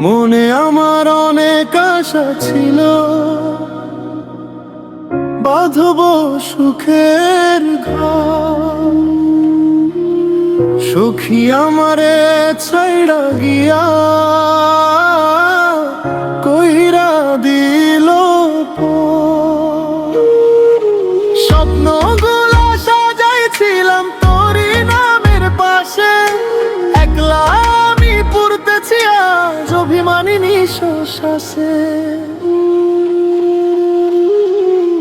মনে আমার অনেক আশা ছিল, বাঁধব সুখের ঘর। সখী আমারে ছাইড়া গিয়া কইরা দিল পর। স্বপ্নগুলা সাজাইছিলাম তোরই নামের পাশে, একলা আমি পড়তেছি আজ অভিমানী নিঃশ্বাসে।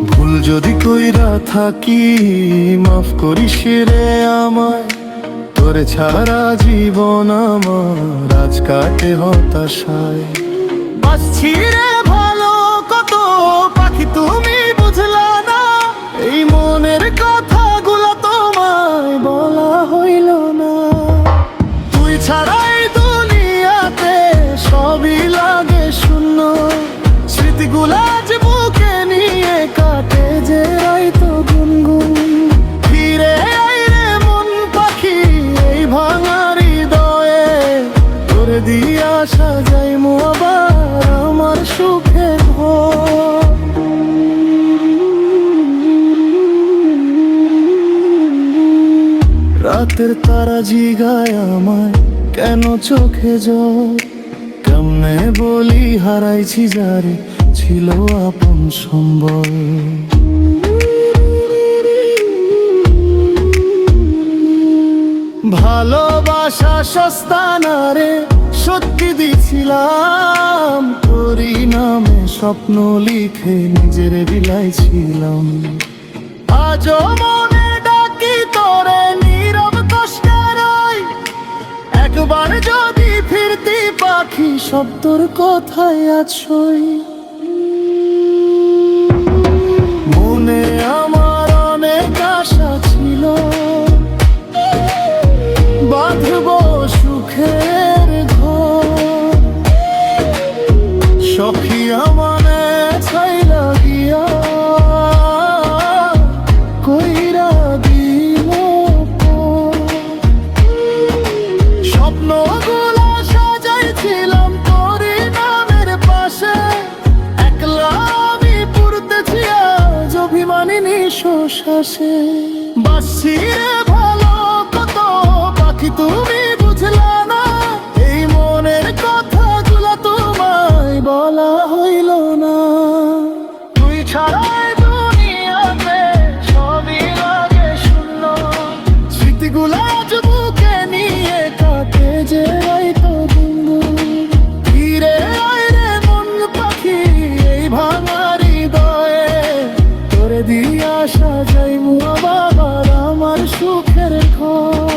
ভুল যদি কইরা থাকি মাফ করিস রে আমায়, তোরে ছাড়া জীবন আমার আজ কাটে হতাশায়। বাসছি রে ভালো কত পাখি তুমি বুঝলা না, এই মনের কথাগুলো তোমায় বলা হইল না। তুই ছাড়াই দুনিয়াতে সবই লাগে শূন্য, স্মৃতিগুলা যে বুকে নিয়ে কাটে যে রাইতো গুনগুন। ফিরে আই রে মন পাখি এই ভাঙা হৃদয়ে, তোরে দিয়া সাজাইমু আবার আমার সুখের ঘর। রাতের তারা জিগায় আমায় কেন চোখে জল, কেমনে বলি হারাইছি যারে ছিল আপন সম্বল। ভালোবাসা সস্তা না রে, সত্যি দিছিলাম তোরই নামে স্বপ্ন লিখে নিজের বিলাইছিলাম। আজও মনে ডাকি তোরে নীরব কষ্টের, একবার যদি ফিরতি পাখি শব্দর কথায় আছই। মনে আমার অনেক আশা ছিল, বাঁধব সুখের ঘর। সখী আমারে ছাইলা গিয়া কইরা দিল পর। স্বপ্নগুলা সাজাইছিলাম তোরই নামের পাশে, একলা আমি পড়তেছি আজ অভিমানী নিঃশ্বাসে। বাসছি রে ভালো কত পাখি তুমি বুঝলা না, এই মনের কথাগুলা তোমায় বলা হইল না। তুই ছাড়াই দুনিয়াতে সবই লাগে শূন্য, স্মৃতিগুলা আজ বুকে নিয়ে কাটে যে রাইতো গুনগুন। ফিরে আয় রে মন পাখি এই ভাঙা হৃদয়ে, তোরে দিয়া সাজাইমু আবার আমার সুখের ঘর।